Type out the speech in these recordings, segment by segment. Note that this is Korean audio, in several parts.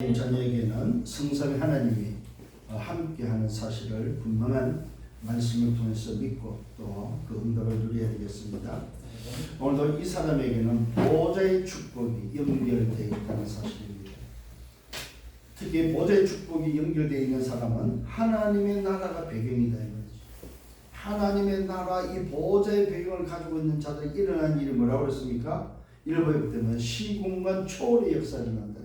저녁에는 성삼위 하나님이 함께하는 사실을 분명한 말씀을 통해서 믿고 또 그 응답을 누려야 되겠습니다. 오늘도 이 사람에게는 보좌의 축복이 연결되어 있다는 사실입니다. 특히 보좌의 축복이 연결되어 있는 사람은 하나님의 나라가 배경이다 이 말이죠. 하나님의 나라 이 보좌의 배경을 가지고 있는 자들이 일어난 일이 뭐라고 그랬습니까? 이를 보기 때문에 시공간 초월의 역사가 일어난다.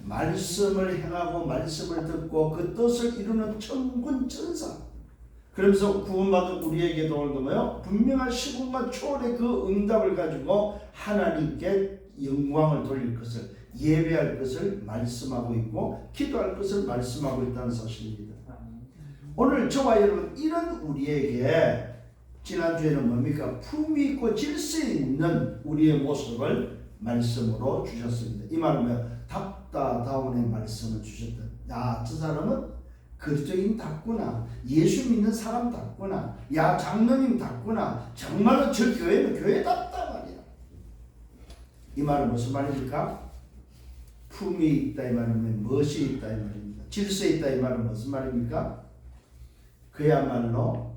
말씀을 행하고 말씀을 듣고 그 뜻을 이루는 천군 천사. 그러면서 구원받은 우리에게도 오늘도 뭐요? 분명한 시공간 초월의 그 응답을 가지고 하나님께 영광을 돌릴 것을, 예배할 것을 말씀하고 있고 기도할 것을 말씀하고 있다는 사실입니다. 오늘 저와 여러분 이런 우리에게 지난주에는 뭡니까? 품위 있고 질서 있는 우리의 모습을 말씀으로 주셨습니다. 이 말은 뭐야? 답다다운의 말씀을 주셨다. 야, 저 사람은 그리스도인답구나. 예수 믿는 사람답구나. 야, 장로님답구나. 정말로 저 교회는 교회답다 말이야. 이 말은 무슨 말입니까? 품이 있다 이 말은 멋이 있다 이 말입니다. 질서 있다 이 말은 무슨 말입니까? 그야말로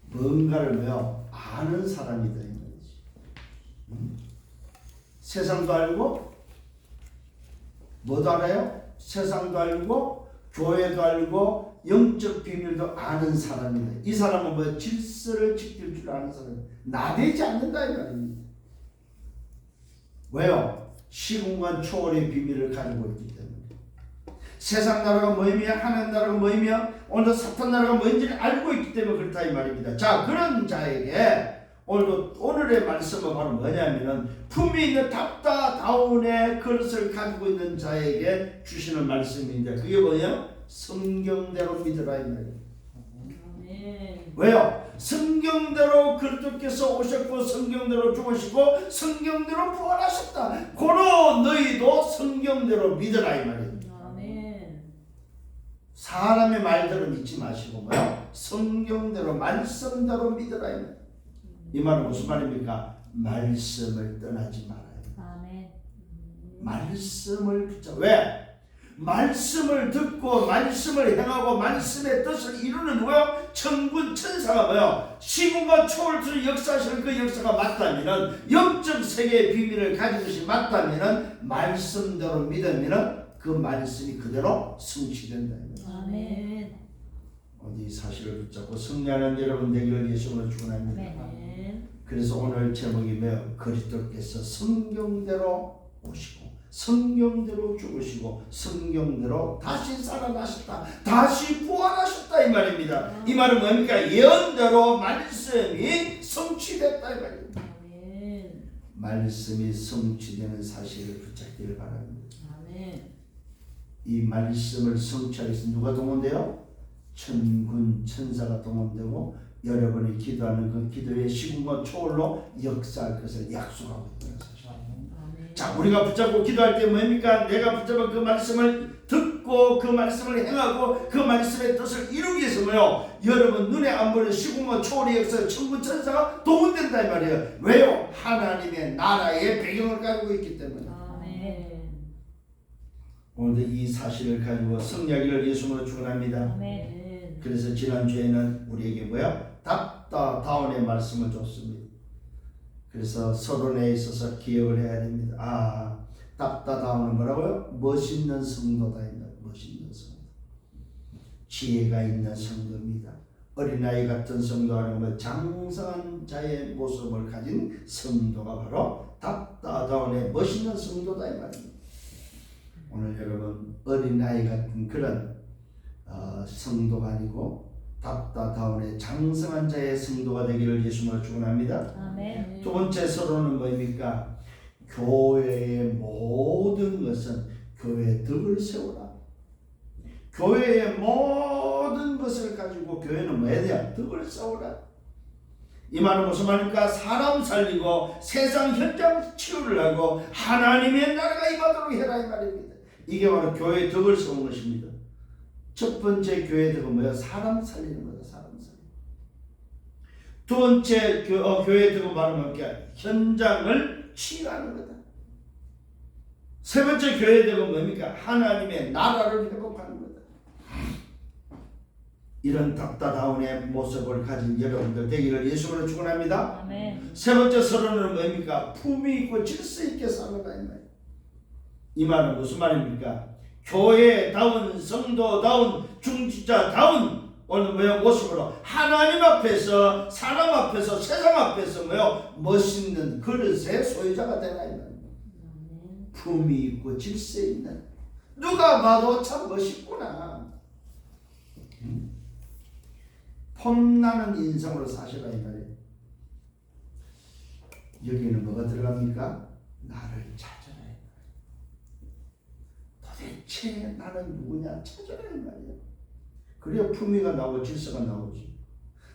뭔가를 뭐요? 아는 사람이다 이 말이지. 세상도 알고 뭐도 알아요? 세상도 알고 교회도 알고 영적 비밀도 아는 사람이다. 이 사람은 뭐 질서를 지킬 줄 아는 사람. 나대지 않는다 이 말입니다. 왜요? 시공간 초월의 비밀을 가지고 있기 때문에. 세상 나라가 뭐이며 하나님 나라가 뭐이며 오늘 사탄 나라가 뭐인지를 알고 있기 때문에 그렇다 이 말입니다. 자, 그런 자에게 오늘의 말씀은 바로 뭐냐면은 품이 있는 답다다운의 그릇을 가지고 있는 자에게 주시는 말씀입니다. 그게 뭐냐? 성경대로 믿으라 이 말이에요. 왜요? 성경대로 그리스도께서 오셨고 성경대로 죽으시고 성경대로 부활하셨다. 고로 너희도 성경대로 믿으라 이 말이에요. 사람의 말대로 믿지 마시고 뭐요? 성경대로 말씀대로 믿으라 이 말이에요. 이 말은 무슨 말입니까? 말씀을 떠나지 말아요. 아멘. 말씀을 붙잡아. 왜? 말씀을 듣고 말씀을 행하고 말씀의 뜻을 이루는 뭐요? 천군 천사가 뭐요? 시공간 초월투를 역사하시는 그 역사가 맞다면은 영적 세계의 비밀을 가진 것이 맞다면은 말씀대로 믿으면은 그 말씀이 그대로 성취된다. 아멘. 이 사실을 붙잡고 승리하는 여러분 되기를 예수님으로 축원합니다. 그래서 오늘 제목이 뭐예요? 그리스도께서 성경대로 오시고 성경대로 죽으시고 성경대로 다시 살아나셨다. 다시 부활하셨다 이 말입니다. 이 말은 뭡니까? 예언대로 말씀이 성취됐다 이 말입니다. 말씀이 성취되는 사실을 붙잡기를 바랍니다. 이 말씀을 성취하기 위해서 누가 동원돼요? 천군 천사가 동원되고 여러분이 기도하는 그 기도의 시공간 초월로 역사할 것을 약속하고 있다는 사실. 자, 우리가 붙잡고 기도할 때 뭡니까? 내가 붙잡은 그 말씀을 듣고 그 말씀을 행하고 그 말씀의 뜻을 이루기 위해서 뭐요? 여러분 눈에 안 보이는 시공간 초월의 역사 천군 천사가 동원된다 이 말이에요. 왜요? 하나님의 나라의 배경을 가지고 있기 때문에. 오늘도 이 사실을 가지고 승리하기를 예수님으로 축원합니다. 그래서 지난주에는 우리에게 뭐야? 답다다운의 말씀을 줬습니다. 그래서 서론에 있어서 기억을 해야 됩니다. 아, 답다다운은 뭐라고요? 멋있는 성도다. 멋있는 성도. 지혜가 있는 성도입니다. 어린아이 같은 성도가 아니고 장성한 자의 모습을 가진 성도가 바로 답다다운의 멋있는 성도다 이 말입니다. 오늘 여러분 어린아이 같은 그런 성도가 아니고 답다다운의 장성한 자의 성도가 되기를 예수님으로 축원합니다. 아멘. 두 번째 서론은 뭐입니까? 교회의 모든 것은 교회의 덕을 세우라. 교회의 모든 것을 가지고 교회는 뭐에 대한 덕을 세우라. 이 말은 무슨 말입니까? 사람 살리고 세상 현장 치유를 하고 하나님의 나라가 임하도록 해라 이 말입니다. 이게 바로 교회의 덕을 세우는 것입니다. 첫 번째 교회의 덕은 뭐야? 사람 살리는 거다. 사람 살리는. 두 번째 교회의 덕은 바로 뭡니까? 현장을 치유하는 거다. 세 번째 교회되고 뭡니까? 하나님의 나라를 회복하는 거다. 이런 답다다운의 모습을 가진 여러분들 되기를 예수로 축원합니다. 아멘. 세 번째 서론은 뭡니까? 품위 있고 질서 있게 살아라 이 말이에요. 이 말은 무슨 말입니까? 교회다운 성도다운 중지자다운 오늘 뭐요? 모습으로 하나님 앞에서 사람 앞에서 세상 앞에서 뭐요? 멋있는 그릇의 소유자가 되라 이 말이에요. 품위 있고 질서 있는 누가 봐도 참 멋있구나. 폼나는 인성으로 사시라 이 말이에요. 여기는 뭐가 들어갑니까? 나를 찾아라 이 말이에요. 도대체 나는 누구냐 찾아라 이 말이에요. 그래야 품위가 나오고 질서가 나오지.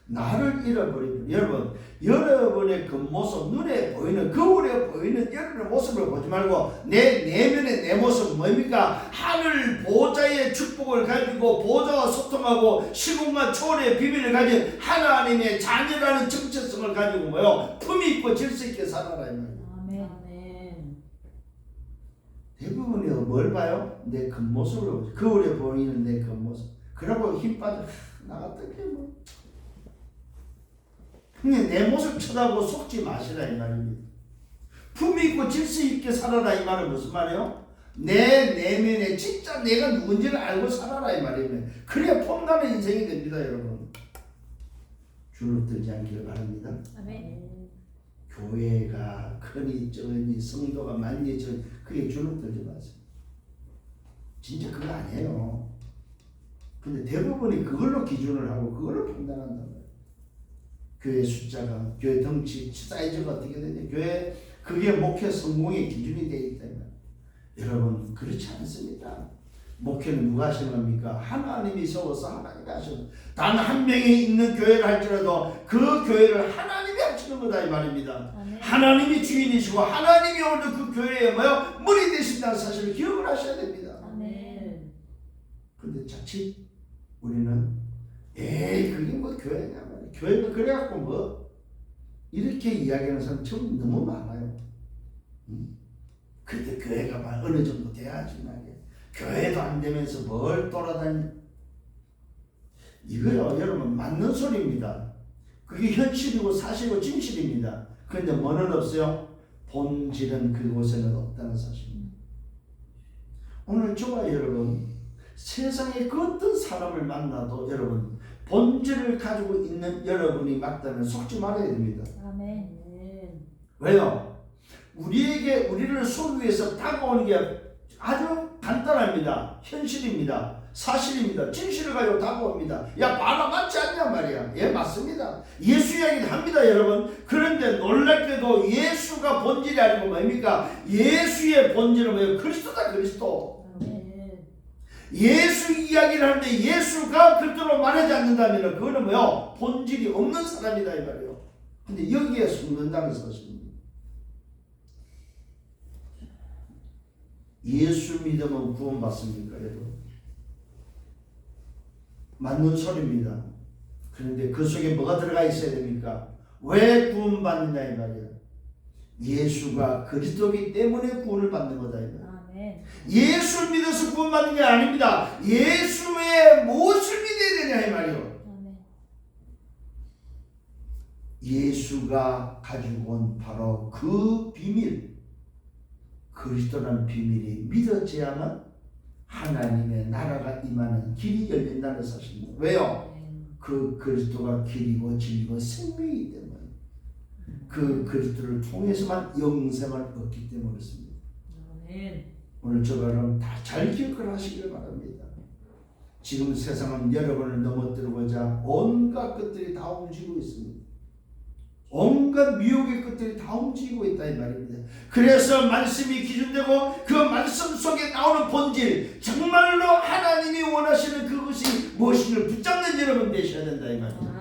나를 잃어버리면 여러분의 그 모습, 눈에 보이는 거울에 보이는 여러분의 모습을 보지 말고 내 내면의 내 모습 뭡니까? 하늘 보좌의 축복을 가지고 보좌와 소통하고 시공간 초월의 비밀을 가진 하나님의 자녀라는 정체성을 가지고 뭐요? 품위 있고 질서 있게 살아라 이 말이에요. 아멘. 대부분이 뭘 봐요? 내 겉모습으로 거울에 보이는 내 겉모습. 그러고 힘 빠져 나 어떻게 뭐 내 모습 쳐다보고 속지 마시라 이 말입니다. 품위 있고 질서 있게 살아라 이 말은 무슨 말이에요? 내 내면에 진짜 내가 누군지를 알고 살아라 이 말입니다. 그래야 폼나는 인생이 됩니다 여러분. 주눅 들지 않기를 바랍니다. 아멘. 교회가 크니 적으니 성도가 많니 적으니 그게 주눅 들지 마세요. 진짜 그거 아니에요. 근데 대부분이 그걸로 기준을 하고 그걸로 판단한단 말이에요. 교회 숫자가, 교회 덩치, 사이즈가 어떻게 되냐, 교회 그게 목회 성공의 기준이 되어 있다. 여러분 그렇지 않습니다. 목회는 누가 하시는 겁니까? 하나님이 세워서 하나님이 하시는. 단 한 명이 있는 교회를 할지라도 그 교회를 하나님이 하시는 거다 이 말입니다. 아멘. 하나님이 주인이시고 하나님이 오늘 그 교회에 뭐요? 머리 되신다는 사실을 기억을 하셔야 됩니다. 아멘. 근데 자칫 우리는 그게 뭐 교회냐 말이야. 교회가 그래갖고 뭐 이렇게 이야기하는 사람 참 너무 많아요. 그때 교회가 막 어느 정도 돼야지 말이야. 교회도 안 되면서 뭘 돌아다니. 이거요 여러분 맞는 소리입니다. 그게 현실이고 사실이고 진실입니다. 그런데 뭐는 없어요? 본질은 그곳에는 없다는 사실입니다. 오늘 저와 여러분 세상에 그 어떤 사람을 만나도 여러분 본질을 가지고 있는 여러분이 맞다면 속지 말아야 됩니다. 아멘. 왜요? 우리를 속이기 위해서 다가오는 게 아주 간단합니다. 현실입니다. 사실입니다. 진실을 가지고 다가옵니다. 야 봐라 맞지 않냐 말이야. 예 맞습니다. 예수 이야기를 합니다 여러분. 그런데 놀랍게도 예수가 본질이 아니고 뭡니까? 예수의 본질은 뭐예요? 그리스도다 그리스도. 예수 이야기를 하는데 예수가 그리스도로 말하지 않는다면 그거는 뭐요? 본질이 없는 사람이다 이 말이에요. 근데 여기에 숨는다는 사실입니다. 예수 믿으면 구원받습니까 여러분? 맞는 소리입니다. 그런데 그 속에 뭐가 들어가 있어야 됩니까? 왜 구원받느냐 이 말이에요. 예수가 그리스도이기 때문에 구원을 받는 거다 이 말이에요. 예수를 믿어서 구원받는 게 아닙니다. 예수의 무엇을 믿어야 되냐 이 말이에요. 예수가 가지고 온 바로 그 비밀, 그리스도라는 비밀이 믿어져야만 하나님의 나라가 임하는 길이 열린다는 사실입니다. 왜요? 그 그리스도가 길이고 진리고 생명이기 때문에 그 그리스도를 통해서만 영생을 얻기 때문에 그렇습니다. 오늘 저거는 다 잘 기억을 하시길 바랍니다. 지금 세상은 여러분을 넘어뜨리고자 온갖 것들이 다 움직이고 있습니다. 온갖 미혹의 것들이 다 움직이고 있다 이 말입니다. 그래서 말씀이 기준되고 그 말씀 속에 나오는 본질, 정말로 하나님이 원하시는 그것이 무엇인지를 붙잡는 여러분 되셔야 된다 이 말입니다.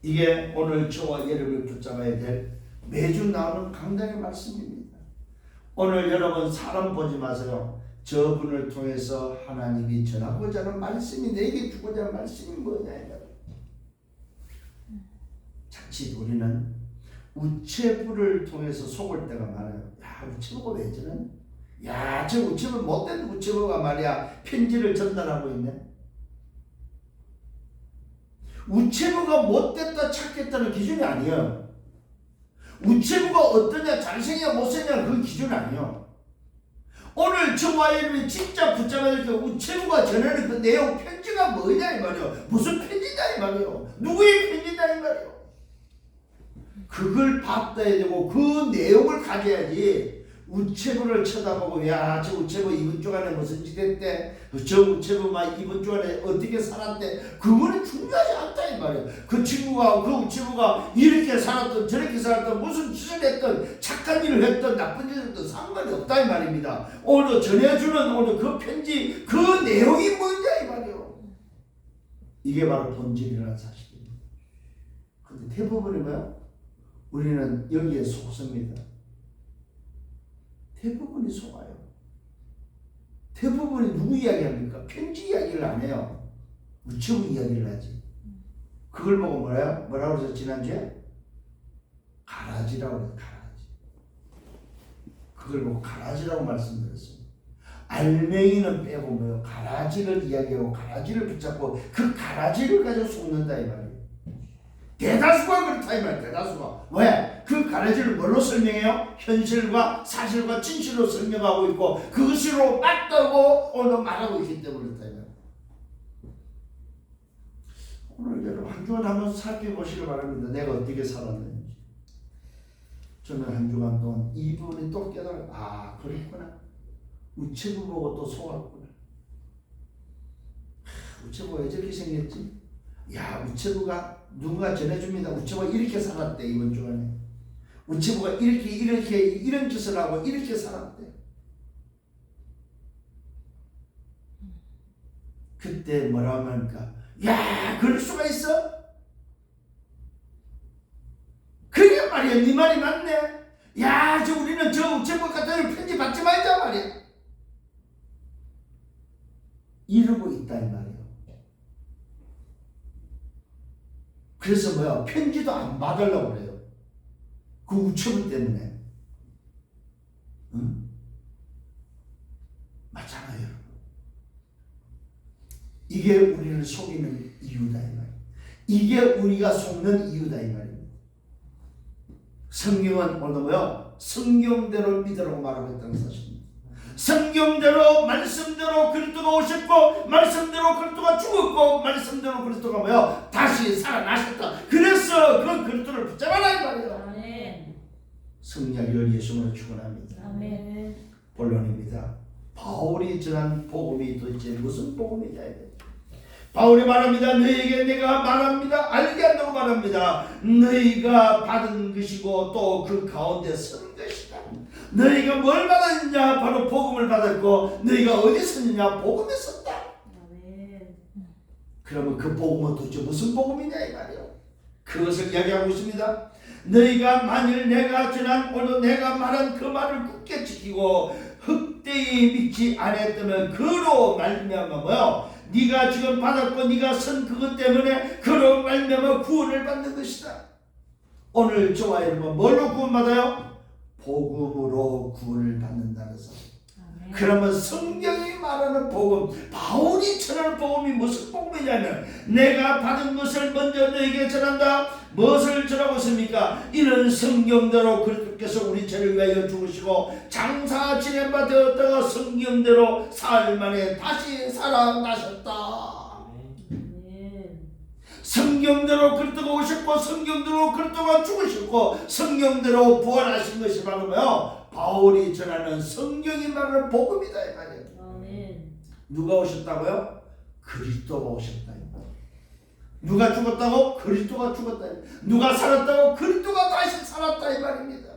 이게 오늘 저와 여러분을 붙잡아야 될 매주 나오는 강단의 말씀입니다. 오늘 여러분 사람 보지 마세요. 저분을 통해서 하나님이 전하고자 하는 말씀이 내게 주고자 하는 말씀이 뭐냐 이 말이에요. 자칫 우리는 우체부를 통해서 속을 때가 많아요. 야 우체부가 왜 저러냐? 야, 저 우체부 못된 우체부가 말이야 편지를 전달하고 있네. 우체부가 못됐다 착했다는 기준이 아니에요. 우체부가 어떠냐, 잘생냐 못생냐 그 기준 아니에요. 오늘 저와 여러분이 진짜 붙잡아야 될 게 우체부가 전하는 그 내용 편지가 뭐냐 이 말이에요. 무슨 편지냐 이 말이에요. 누구의 편지냐 이 말이에요. 그걸 받아야 되고 그 내용을 가져야지. 우체부를 쳐다보고 야, 저 우체부 이번 주간에 무슨 짓 했대, 저 우체부 막 이번 주간에 어떻게 살았대, 그거는 중요하지 않다 이 말이에요. 그 친구가 그 우체부가 이렇게 살았던 저렇게 살았던 무슨 짓을 했던 착한 일을 했던 나쁜 일을 했던 상관이 없다 이 말입니다. 오늘 전해주는 오늘 그 편지 그 내용이 뭐냐 이 말이에요. 이게 바로 본질이라는 사실입니다. 근데 대부분이 뭐야? 우리는 여기에 속습니다. 대부분이 속아요. 대부분이 누구 이야기합니까? 편지 이야기를 안 해요. 우체부 이야기를 하지. 그걸 보고 뭐라고 그랬어 지난주에? 가라지라고 그랬어. 가라지. 그걸 보고 가라지라고 말씀드렸어요. 알맹이는 빼고 뭐요? 가라지를 이야기하고 가라지를 붙잡고 그 가라지를 가지고 속는다 이 말이에요. 대다수가 그렇다 이 말이에요. 대다수가. 왜? 그 가라지를 뭘로 설명해요? 현실과 사실과 진실로 설명하고 있고 그것으로 맞다고 오늘 말하고 있기 때문에 그렇다 이 말이에요. 오늘 여러분 한 주간 한번 살펴보시기 바랍니다. 내가 어떻게 살았는지. 저는 한 주간 동안 이 부분이 또 깨달아, 아 그랬구나. 우체부 보고 또 속았구나. 우체부가 왜 저렇게 생겼지? 야, 우체부가 누군가 전해줍니다. 우체부가 이렇게 살았대 이번 주간에. 우체부가 이렇게 이런 짓을 하고 이렇게 살았대. 그때 뭐라고 합니까? 야, 그럴 수가 있어? 그게 말이야. 네 말이 맞네. 야, 우리는 저 우체부 같은 편지 받지 말자 말이야. 이러고 있다 이 말이에요. 그래서 뭐야? 편지도 안 받으려고 그래요. 그 우체부 때문에. 응? 맞잖아요, 여러분. 이게 우리를 속이는 이유다 이 말이에요. 이게 우리가 속는 이유다 이 말이에요. 성경은 오늘 뭐요? 성경대로 믿으라고 말하고 있다는 사실입니다. 성경대로 말씀대로 그리스도가 오셨고 말씀대로 그리스도가 죽었고 말씀대로 그리스도가 뭐요? 다시 살아나셨다. 그래서 그 그리스도를 붙잡아라 이 말이에요. 아멘. 성령을 예수님으로 축원합니다. 아멘. 본론입니다. 바울이 전한 복음이 도대체 무슨 복음이냐 이거예요. 바울이 말합니다. 너희에게 내가 말합니다. 알게 한다고 말합니다. 너희가 받은 것이고 또 그 가운데 선 것이다. 너희가 뭘 받았느냐? 바로 복음을 받았고 너희가 어디 섰느냐? 복음에 섰다. 아멘. 그러면 그 복음은 도대체 무슨 복음이냐 이 말이에요. 그것을 이야기하고 있습니다. 너희가 만일 내가 전한 오늘 내가 말한 그 말을 굳게 지키고 헛되이 믿지 않았다면 그로 말미암아 뭐요? 네가 지금 받았고 네가 선 그것 때문에 그로 말미암아 구원을 받는 것이다. 오늘 저와 여러분 뭘로 구원받아요? 복음으로 구원을 받는다는 사실. 그러면 성경이 말하는 복음, 바울이 전하는 복음이 무슨 복음이냐면 내가 받은 것을 먼저 너에게 전한다. 무엇을 전하고 있습니까? 이는 성경대로 그리스도께서 우리 죄를 위하여 죽으시고 장사 지낸 바 되었다가 성경대로 사흘 만에 다시 살아나셨다. 성경대로 그리스도가 오셨고 성경대로 그리스도가 죽으셨고 성경대로 부활하신 것이 바로 뭐요? 바울이 전하는 성경이 말하는 복음이다 이 말이에요. 아멘. 누가 오셨다고요? 그리스도가 오셨다. 누가 죽었다고? 그리스도가 죽었다. 누가 살았다고? 그리스도가 다시 살았다 이 말입니다.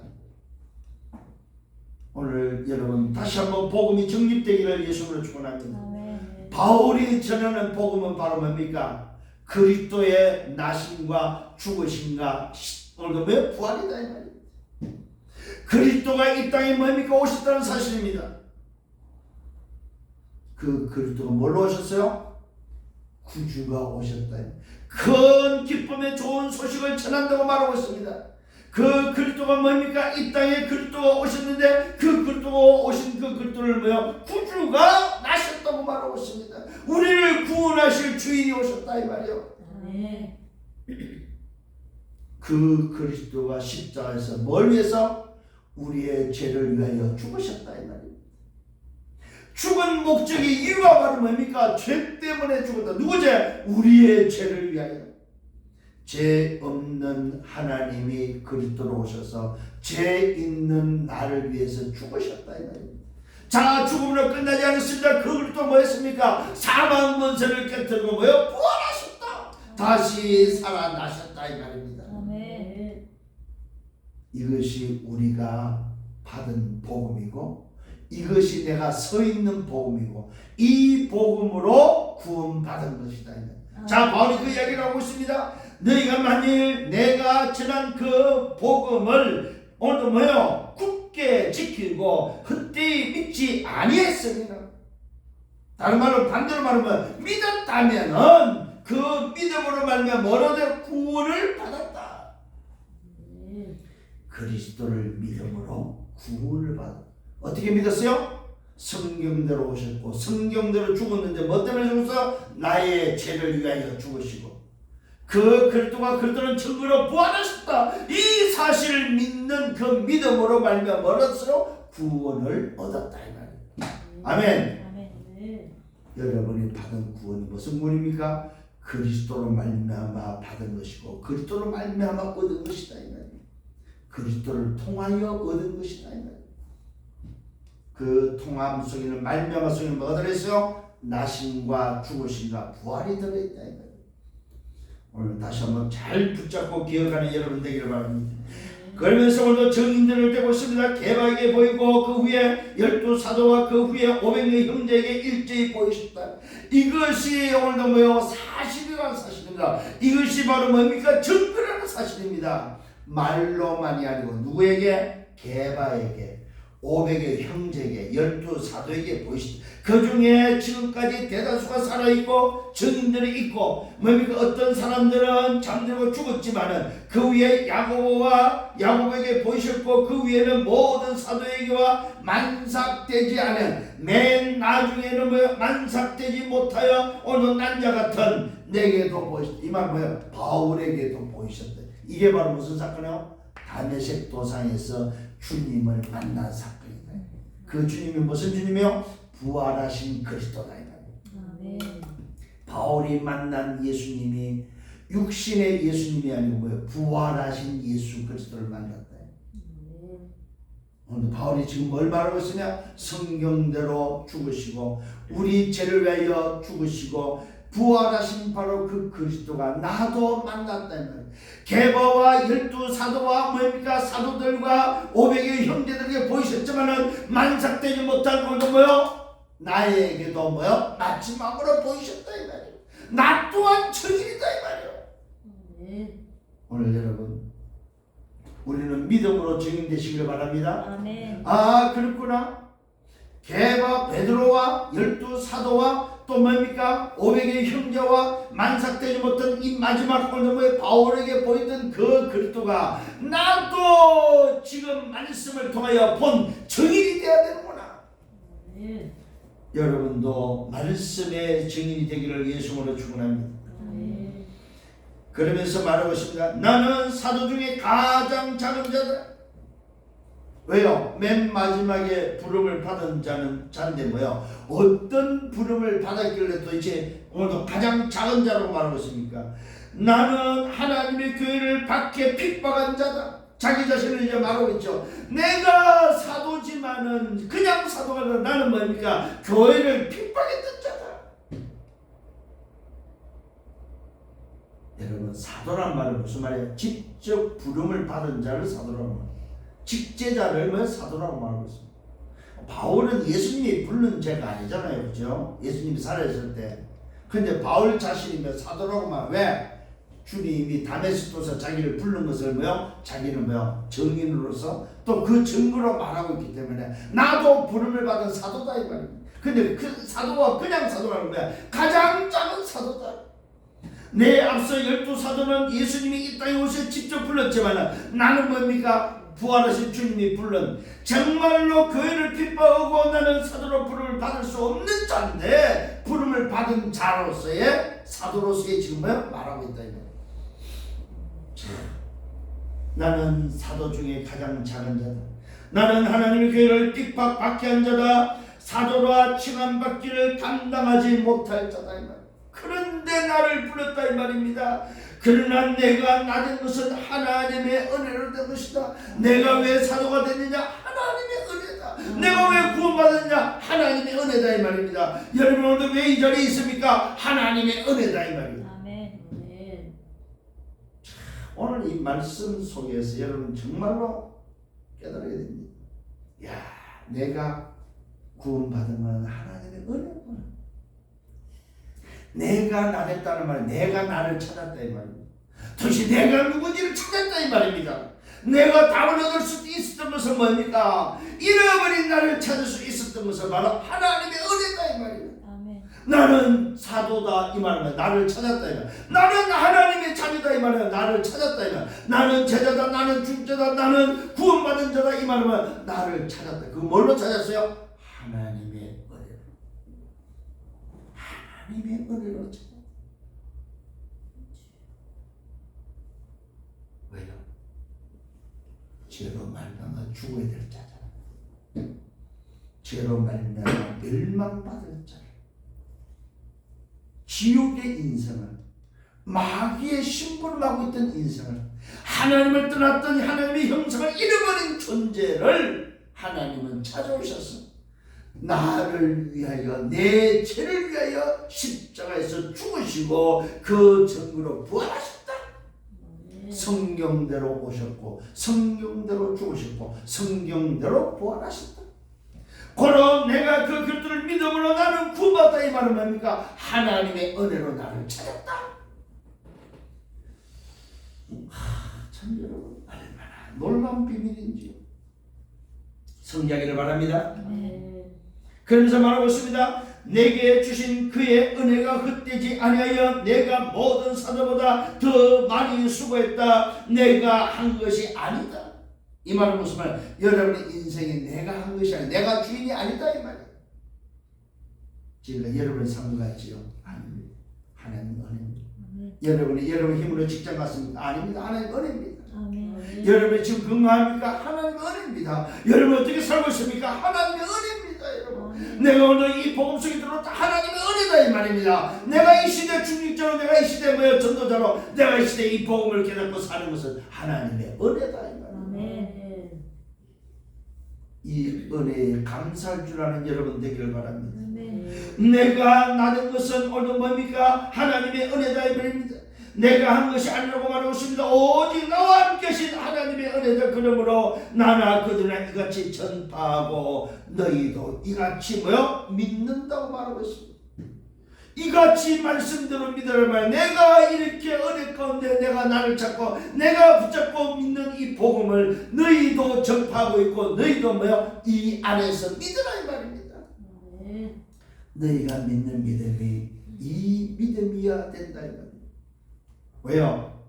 오늘 여러분 다시 한번 복음이 정립되기를 예수님으로 축원합니다. 아멘. 바울이 전하는 복음은 바로 뭡니까? 그리스도의 나심과 죽으심과 오늘 왜 부활이다 이 말입니다. 그리스도가 이 땅에 뭡니까? 오셨다는 사실입니다. 그 그리스도가 뭘로 오셨어요? 구주가 오셨다. 큰 기쁨의 좋은 소식을 전한다고 말하고 있습니다. 그 그리스도가 뭡니까? 이 땅에 그리스도가 오셨는데 그 그리스도가 오신 그 그리스도를 뭐요? 구주가 나셨다고 말하고 있습니다. 우리를 구원하실 주인이 오셨다 이 말이요. 아멘. 그 그리스도가 십자가에서 뭘 위해서? 우리의 죄를 위하여 죽으셨다 이 말이에요. 죽은 목적이 이유가 바로 뭡니까? 죄 때문에 죽었다. 누구 죄? 우리의 죄를 위하여. 죄 없는 하나님이 그리스도로 오셔서 죄 있는 나를 위해서 죽으셨다 이 말이에요. 자, 죽음으로 끝나지 않았습니다. 그 그리스도 뭐였습니까? 사망 권세를 깨뜨리고 뭐요? 부활하셨다. 다시 살아나셨다 이 말입니다. 아멘. 이것이 우리가 받은 복음이고 이것이 내가 서 있는 복음이고 이 복음으로 구원받은 것이다. 자, 바울이 그 이야기를 하고 있습니다. 너희가 만일 내가 전한 그 복음을 오늘도 뭐요? 굳게 지키고 헛되이 믿지 아니했으면, 다른 말로 반대로 말하면 믿었다면은 그 믿음으로 말미암아 뭐로 돼? 구원을 받았다. 그리스도를 믿음으로 구원을 받았다. 어떻게 믿었어요? 성경대로 오셨고 성경대로 죽었는데 뭐 때문에 죽었어? 나의 죄를 위하여 죽으시고 그 그리스도가 그리스도는 천국으로 부활하셨다. 이 사실을 믿는 그 믿음으로 말미암아 뭐였어요? 구원을 얻었다 이 말이에요. 아멘. 아멘. 여러분이 받은 구원이 무슨 구원입니까? 그리스도로 말미암아 받은 것이고 그리스도로 말미암아 얻은 것이다 이 말이에요. 그리스도를 통하여 얻은 것이다 이 말이에요. 그 통함 속에는 말미암아 속에는 뭐가 들어있어요? 나심과 죽으심과 부활이 들어있다 이 말이에요. 오늘 다시 한번 잘 붙잡고 기억하는 여러분 되기를 바랍니다. 그러면서 오늘도 증인들을 대고 있습니다. 개바에게 보이고 그 후에 12사도와 그 후에 500명의 형제에게 일제히 보이셨다. 이것이 오늘도 뭐요? 사실이라는 사실입니다. 이것이 바로 뭡니까? 증거라는 사실입니다. 말로만이 아니고 누구에게? 개바에게, 500의 형제에게, 12사도에게 보이시다. 그 중에 지금까지 대다수가 살아있고 증인들이 있고 뭡니까? 어떤 사람들은 잠들고 죽었지만은 그 위에 야고보에게 보이셨고 그 위에는 모든 사도에게와 만삭되지 않은 맨 나중에는 뭐야? 만삭되지 못하여 오는 난자 같은 내게도 보이셨다. 이 말 뭐야? 바울에게도 보이셨다. 이게 바로 무슨 사건이요? 다메섹 도상에서 주님을 만난 사건이다. 그 주님이 무슨 주님이요? 부활하신 그리스도다. 아멘. 바울이 만난 예수님이 육신의 예수님이 아니고 뭐예요? 부활하신 예수 그리스도를 만났다. 오늘 바울이 지금 뭘 말하고 있으냐? 성경대로 죽으시고 우리 죄를 위하여 죽으시고 부활하신 바로 그 그리스도가 나도 만났다. 개바와 12사도와 뭡니까? 사도들과 500의 형제들에게 보이셨지만은 만삭되지 못한 오늘도 뭐요? 나에게도 뭐요? 마지막으로 보이셨다 이 말이에요. 나 또한 증인이다 이 말이에요. 오늘 여러분 우리는 믿음으로 증인되시기를 바랍니다. 아멘. 아, 그렇구나. 개바 베드로와 12사도와 또 뭡니까? 500의 형제와 만삭되지 못한 이 마지막 오늘의 바울에게 보이던 그 그리스도가 나도 지금 말씀을 통하여 본 증인이 되어야 되는구나. 아멘. 여러분도 말씀의 증인이 되기를 예수님으로 축원합니다. 아멘. 그러면서 말하고 있습니다. 나는 사도 중에 가장 작은 자다. 왜요? 맨 마지막에 부름을 받은 자인데 뭐요? 어떤 부름을 받았길래 도대체 오늘도 가장 작은 자라고 말하고 있습니까? 나는 하나님의 교회를 박해 핍박한 자다. 자기 자신을 이제 말하고 있죠. 내가 사도지만은 그냥 사도가 아니라 나는 뭡니까? 교회를 핍박했던 자다. 여러분, 사도란 말은 무슨 말이에요? 직접 부름을 받은 자를 사도라고 말합니다. 직제자를 뭐 사도라고 말하고 있습니다. 바울은 예수님이 부른 자가 아니잖아요, 그죠? 예수님이 살아있을 때. 근데 바울 자신이 사도라고 말. 왜? 주님이 다메섹도서 자기를 부른 것을 뭐요? 자기는 뭐요? 증인으로서 또 그 증거로 말하고 있기 때문에 나도 부름을 받은 사도다 이 말입니다. 근데 그 사도가 그냥 사도라는 거야. 가장 작은 사도다. 내 앞서 12사도는 예수님이 이 땅에 오셔 직접 불렀지만 나는 뭡니까? 부활하신 주님이 불른 정말로 교회를 핍박하고 나는 사도로 부름을 받을 수 없는 자인데 부름을 받은 자로서의 사도로서의 지금 말하고 있다. 나는 사도 중에 가장 작은 자다. 나는 하나님의 교회를 핍박받게 한 자다. 사도라 칭함받기를 감당하지 못할 자다 이 말. 그런데 나를 불렀다 이 말입니다. 그러나 내가 나된 것은 하나님의 은혜로 된 것이다. 내가 왜 사도가 됐느냐? 하나님의 은혜다. 내가 왜 구원받았느냐? 하나님의 은혜다 이 말입니다. 여러분 오늘도 왜 이 자리에 있습니까? 하나님의 은혜다 이 말입니다. 아멘. 아멘. 오늘 이 말씀 속에서 여러분 정말로 깨달아야 됩니다. 야, 내가 구원받은 건 하나님의 은혜구나. 내가 나랬다는 말은 내가 나를 찾았다 이 말입니다. 도대체 내가 누군지를 찾았다 이 말입니다. 내가 답을 얻을 수 있었던 것은 뭡니까? 잃어버린 나를 찾을 수 있었던 것은 바로 하나님의 은혜다 이 말입니다. 아멘. 나는 사도다 이 말은 나를 찾았다 이 말. 나는 하나님의 자녀다 이 말은 나를 찾았다 이 말. 나는 제자다, 나는 중자다, 나는 구원받은 자다 이 말은 나를 찾았다. 그 뭘로 찾았어요? 하나님의 은혜로. 하나님의 은혜로 찾았다. 왜요? 죄로 말미암아 죽어야 될 자잖아. 죄로 말미암아 멸망받을 자라. 지옥의 인생을, 마귀의 심부름 하고 있던 인생을, 하나님을 떠났던 하나님의 형상을 잃어버린 존재를 하나님은 찾아오셔서 나를 위하여, 내 죄를 위하여 십자가에서 죽으시고 그 증거로 부활하셨다. 성경대로 오셨고 성경대로 죽으셨고 성경대로 부활하셨다. 고로 내가 그 글들을 믿음으로 나는 구원받다 이 말은 뭡니까? 하나님의 은혜로 나를 찾았다. 참 여러분 얼마나 놀라운 비밀인지요. 성장하기를 바랍니다. 그러면서 말하고 있습니다. 내게 주신 그의 은혜가 헛되지 아니하여 내가 모든 사도보다 더 많이 수고했다. 내가 한 것이 아니다. 이 말은 무슨 말? 여러분의 인생에 내가 한 것이 아니다. 내가 주인이 아니다 이 말이에요. 제가 여러분의 삶 같지요? 아닙니다. 하나님 은혜입니다. 여러분 힘으로 직장 갔습니까? 아닙니다. 하나님 은혜입니다. 아멘. 여러분이 지금 건강합니까? 하나님의 은혜입니다. 여러분 어떻게 살고 있습니까? 하나님의 은혜입니다. 여러분 내가 오늘 이 복음 속에 들어왔다 하나님의 은혜다 이 말입니다. 내가 이 시대 중직자로, 내가 이 시대 전도자로, 내가 이 시대 이 복음을 깨닫고 사는 것은 하나님의 은혜다 이 말입니다. 아멘. 이 은혜에 감사할 줄 아는 여러분 되기를 바랍니다. 아멘. 내가 나는 것은 오늘 뭡니까? 하나님의 은혜다 이 말입니다. 내가 한 것이 아니라고 말하고 있습니다. 오직 나와 함께 하신 하나님의 은혜다. 그러므로 나나 그들은 이같이 전파하고 너희도 이같이 믿는다고 말하고 있습니다. 이같이 말씀대로 믿으라 말. 내가 이렇게 은혜 가운데 내가 나를 찾고 내가 붙잡고 믿는 이 복음을 너희도 전파하고 있고 너희도 이 안에서 믿으라 이 말입니다. 너희가 믿는 믿음이 이 믿음이어야 된다 이 말입니다. 왜요?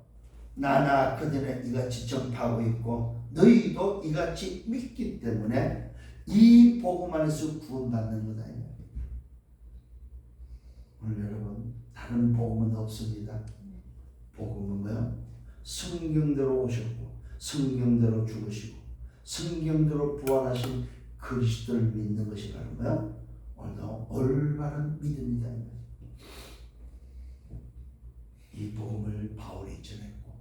나나 그들은 이같이 전파하고 있고 너희도 이같이 믿기 때문에 이 복음 안에서 구원받는 거다. 오늘 여러분 다른 복음은 없습니다. 복음은 성경대로 오셨고 성경대로 죽으시고 성경대로 부활하신 그리스도를 믿는 것이 바로 오늘도 올바른 믿음이다. 이 복음을 바울이 전했고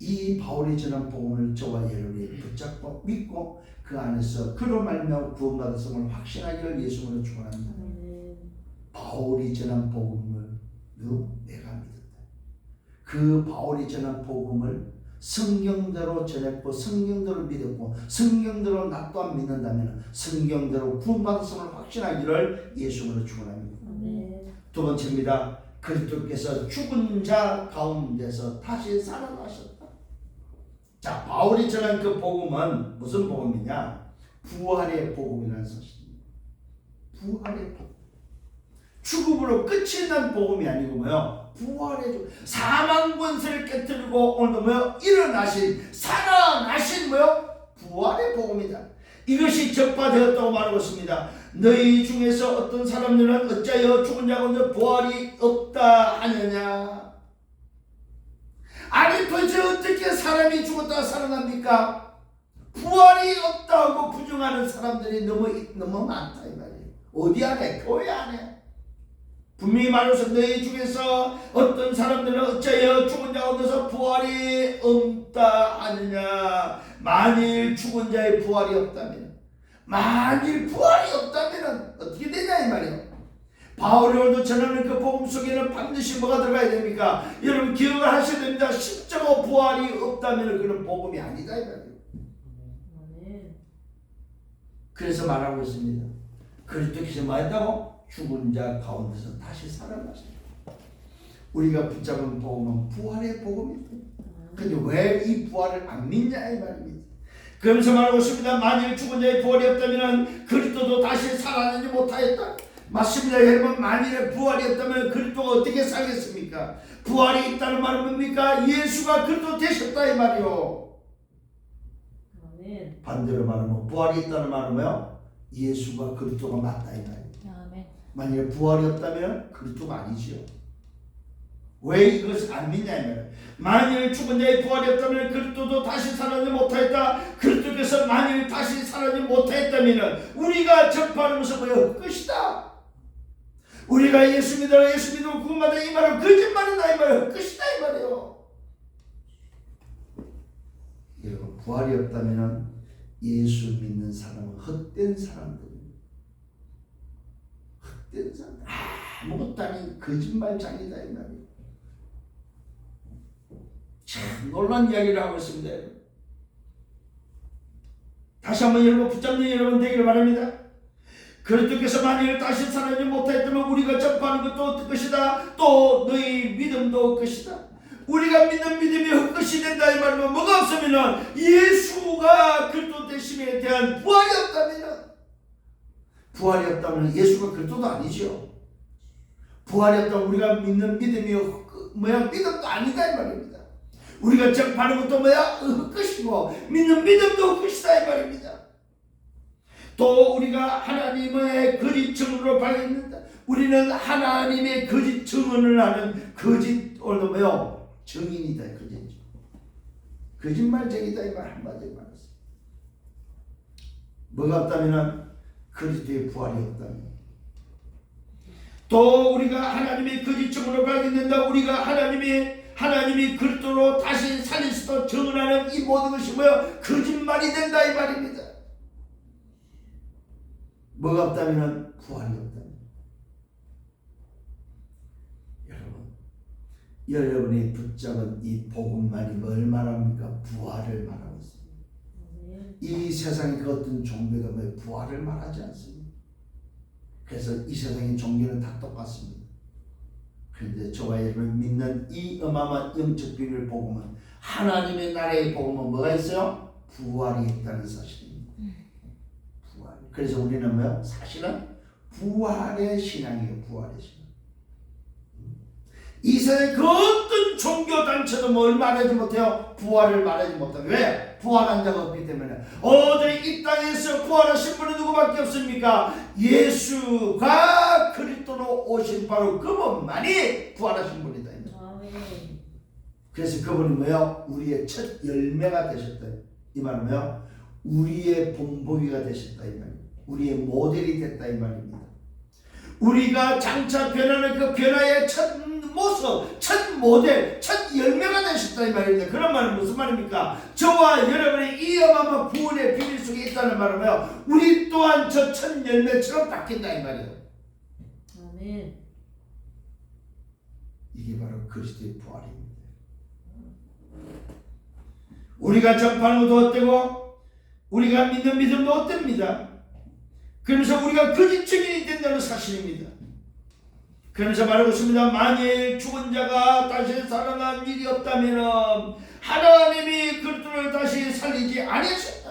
이 바울이 전한 복음을 저와 여러분이 붙잡고 믿고 그 안에서 그로 말미암아 구원받았음을 확신하기를 예수님으로 축원합니다. 바울이 전한 복음을 내가 믿었다. 그 바울이 전한 복음을 성경대로 전했고 성경대로 믿었고 성경대로 나 또한 믿는다면 성경대로 구원받았음을 확신하기를 예수님으로 축원합니다. 두 번째입니다. 그리스도께서 죽은 자 가운데서 다시 살아나셨다. 자, 바울이 전한 그 복음은 무슨 복음이냐? 부활의 복음이라는 사실입니다. 부활의 복음. 죽음으로 끝이 난 복음이 아니고 부활의 주, 사망 권세를 깨뜨리고 오늘도 뭐요? 일어나신, 살아나신 뭐요? 부활의 복음이다. 이것이 전파되었다고 말하고 있습니다. 너희 중에서 어떤 사람들은 어찌하여 죽은 자 가운데 부활이 없다 하느냐? 아니 도대체 어떻게 사람이 죽었다가 살아납니까? 부활이 없다고 부정하는 사람들이 너무 많다 이 말이에요. 어디 안에? 교회 안에. 분명히 말해서 너희 중에서 어떤 사람들은 어찌하여 죽은 자 가운데서 부활이 없다 하느냐. 만일 죽은 자의 부활이 없다면, 만일 부활이 없다면 어떻게 되냐 이 말이에요. 바울이 오늘도 전하는 그 복음 속에는 반드시 뭐가 들어가야 됩니까? 여러분 기억을 하셔야 됩니다. 십자가 부활이 없다면 그런 복음이 아니다 이 말이에요. 그래서 말하고 있습니다. 그리스도께서 뭐 했다고? 죽은 자 가운데서 다시 살아나셨다. 우리가 붙잡은 복음은 부활의 복음이다. 근데 왜 이 부활을 안 믿냐 이 말입니다. 그러면서 말하고 있습니다. 만일 죽은 자의 부활이 없다면 그리스도도 다시 살아나지 못하였다. 맞습니다. 여러분 만일에 부활이 없다면 그리스도가 어떻게 살겠습니까? 부활이 있다는 말은 뭡니까? 예수가 그리스도 되셨다 이 말이요. 반대로 말하면 부활이 있다는 말은 뭐요? 예수가 그리스도가 맞다 이 말이에요. 만약에 부활이 없다면 그리스도가 아니지요. 왜 이것을 안 믿냐 이 말이에요. 만일 죽은 자의 부활이 없다면 그리스도도 다시 살아나지 못하였다. 그리스도께서 만일 다시 살아나지 못하였다면 우리가 접하는 것은 뭐예요? 끝이다. 우리가 예수 믿으라 예수 믿으면 구원받아 이 말은 거짓말이다 이 말이에요. 끝이다 이 말이에요. 여러분 부활이 없다면 예수 믿는 사람은 헛된 사람들입니다. 헛된 사람, 아무것도 아닌 거짓말장이다 이 말이에요. 참 놀란 이야기를 하고 있습니다. 다시 한번 여러분 붙잡는 여러분 되기를 바랍니다. 그리스도께서 만일 다시 살아나지 못하였다면 우리가 접하는 것도 어떨 것이다. 또 너희 믿음도 것이다. 우리가 믿는 믿음이 헛것이 된다 이 말이면 뭐가 없으면 예수가 그리스도 되심에 대한 부활이 없다면 예수가 그리스도도 아니죠. 부활이 없다면 우리가 믿는 믿음이 믿음도 아니다 이 말입니다. 우리가 접하는 것도 헛것이고 믿는 믿음도 헛것이다 이 말입니다. 또 우리가 하나님의 거짓 증언으로 발견된다. 우리는 하나님의 거짓 증언을 하는 거짓 증인이다. 거짓말쟁이다 이 말 한마디로 말했어요. 뭐가 없다면 그리스도의 부활이 없다면 또 우리가 하나님의 거짓 증언으로 발견된다. 우리가 하나님이 그리스도로 다시 살리시도록 증언하는 이 모든 것이 거짓말이 된다 이 말입니다. 뭐가 없다면 부활이 없다면 여러분이 붙잡은 이 복음만이 뭘 말합니까? 부활을 말하고 있습니다. 이 세상의 그 어떤 종교가 부활을 말하지 않습니다. 그래서 이 세상의 종교는 다 똑같습니다. 그런데 저와 여러분 믿는 이 어마어마한 영적 비밀 복음은 하나님의 나라의 복음은 뭐가 있어요? 부활이 있다는 사실입니다. 부활. 그래서 우리는 사실은 부활의 신앙이에요. 부활의 신앙. 이 세상에 그 어떤 종교단체도 뭘 말하지 못해요? 부활을 말하지 못해요. 왜? 부활한 자가 없기 때문에. 오늘 이 땅에서 부활하신 분은 누구밖에 없습니까? 예수가 그리스도로 오신 바로 그분만이 부활하신 분이다. 그래서 그분이 우리의 첫 열매가 되셨다. 이 말은 우리의 본보기가 되셨다. 이 말입니다. 우리의 모델이 됐다. 이 말입니다. 우리가 장차 변하는 그 변화의 첫 모습, 첫 모델, 첫 열매가 되셨다 이 말입니다. 그런 말은 무슨 말입니까? 저와 여러분의 이 어마어마한 구원의 비밀 속에 있다는 말은 우리 또한 저 첫 열매처럼 바뀐다 이 말이에요. 아멘. 이게 바로 그리스도의 부활입니다. 우리가 접하는 것도 어때고 우리가 믿는 믿음도 어땠습니다. 그러면서 우리가 거짓 증인이 된다는 사실입니다. 그러면서 말하고 있습니다. 만일 죽은 자가 다시 살아난 일이 없다면 하나님이 그리스도를 다시 살리지 아니하셨다.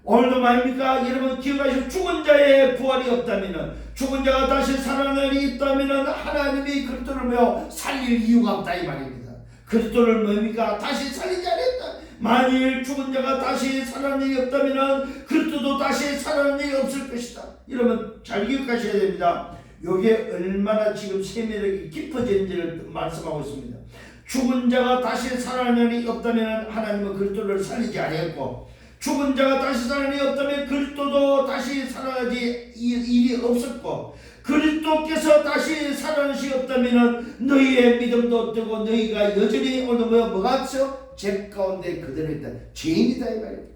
오늘도 말입니까? 여러분 기억하시고 죽은 자의 부활이 없다면은, 죽은 자가 다시 살아날 일이 있다면은 하나님이 그리스도를 뭐 살릴 이유가 없다 이 말입니다. 그리스도를 뭡니까? 다시 살리지 않았다. 만일 죽은 자가 다시 살아날 일이 없다면은 그리스도도 다시 살아날 일이 없을 것이다. 여러분 잘 기억하셔야 됩니다. 이게 얼마나 지금 세밀하게 깊어진지를 말씀하고 있습니다. 죽은 자가 다시 살아날 일이 없다면 하나님은 그리스도를 살리지 않았고, 죽은 자가 다시 살아날 일이 없다면 그리스도도 다시 살아나지 일이 없었고, 그리스도께서 다시 살아나시 없다면 너희의 믿음도 뜨고 너희가 여전히 오늘 뭐가 없어? 죄 가운데 그대로 있다. 죄인이다 이 말이에요.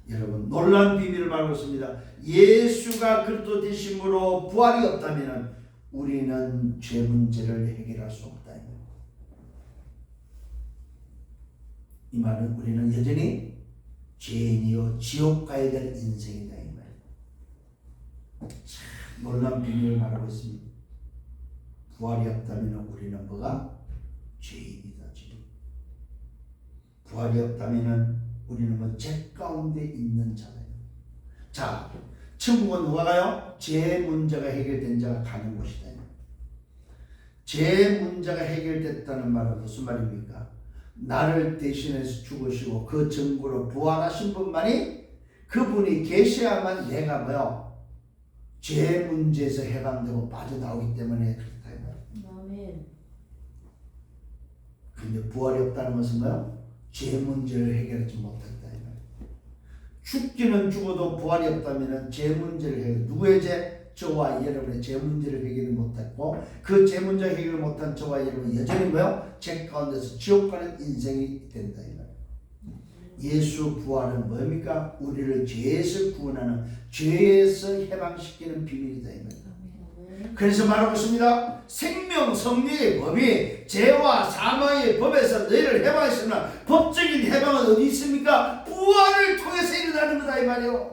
여러분 놀라운 비밀을 말하고 있습니다. 예수가 그리스도 되심으로 부활이 없다면 우리는 죄 문제를 해결할 수 없다. 이 말은 우리는 여전히 죄인이요 지옥 가야 될 인생이다 이 말. 참 놀라운 비밀을 말하고 있습니다. 부활이 없다면 우리는 뭐가? 죄인이다. 지금 부활이 없다면 우리는 뭐 죄 가운데 있는 자예요. 자, 천국은 누가 가요? 죄 문제가 해결된 자가 가는 곳이다. 죄 문제가 해결됐다는 말은 무슨 말입니까? 나를 대신해서 죽으시고 그 증거로 부활하신 분만이, 그분이 계셔야만 내가 뭐요? 죄 문제에서 해방되고 빠져나오기 때문에 그렇다. 아멘. 근데 부활이 없다는 것은 뭐요? 죄 문제를 해결하지 못했다. 죽기는 죽어도 부활이 없다면 죄 문제를 해결, 누구의 죄? 저와 여러분의 죄 문제를 해결을 못했고, 그 죄 문제 해결을 못한 저와 여러분 여전히 뭐요? 죄 가운데서 지옥 가는 인생이 된다 이 말. 예수 부활은 뭡니까? 우리를 죄에서 구원하는, 죄에서 해방시키는 비밀이다 이 말. 그래서 말하고 있습니다. 생명 성리의 법이 죄와 사망의 법에서 너희를 해방했으나 법적인 해방은 어디 있습니까? 부활을 통해서 일어나는 거다 이 말이요.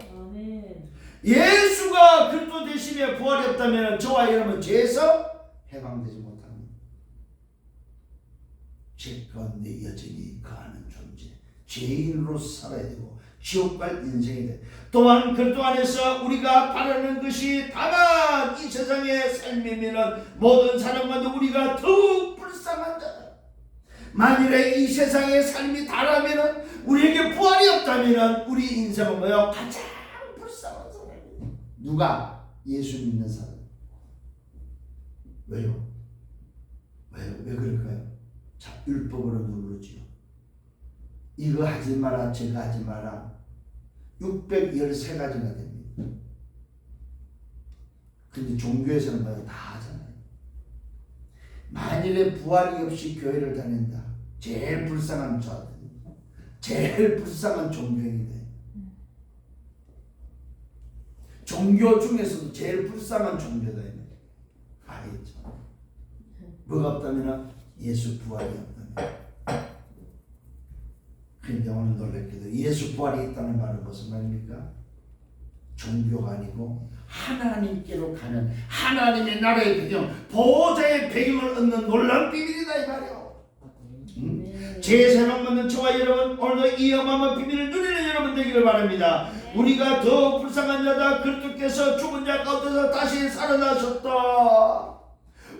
예수가 그리스도 되시며 부활이 없다면 저와 여러분 죄에서 해방되지 못합니다. 죄 가운데 여전히 거하는 존재, 죄인으로 살아야 되고 지옥 갈 인생이 돼. 또한 그리스도 안에서 우리가 바라는 것이 다만 이 세상의 삶이면 모든 사람과도 우리가 더욱 불쌍한 자다. 만일에 이 세상의 삶이 다라면, 우리에게 부활이 없다면 우리 인생은 뭐요? 가장 불쌍한 사람입니다. 누가? 예수 믿는 사람. 왜요? 왜 그럴까요? 자, 율법으로 누르지요. 이거 하지 마라, 저거 하지 마라. 613가지가 됩니다. 근데 종교에서는 뭐요? 다 하잖아요. 만일에 부활이 없이 교회를 다닌다. 제일 불쌍한 자들, 제일 불쌍한 종교인이다. 종교 중에서도 제일 불쌍한 종교다. 알겠죠? 뭐가 없다면 예수 부활이 없다면. 그런데 오늘 놀랍게도 예수 부활이 있다는 말은 무슨 말입니까? 종교가 아니고 하나님께로 가는, 하나님의 나라의 배경, 보호자의 배경을 얻는 놀라운 비밀이다 이 말이요. 죄에서 해방받는 저와 여러분, 오늘도 이 어마어마한 비밀을 누리는 여러분 되기를 바랍니다. 우리가 더 불쌍한 자다. 그리스도께서 죽은 자 가운데서 다시 살아나셨다.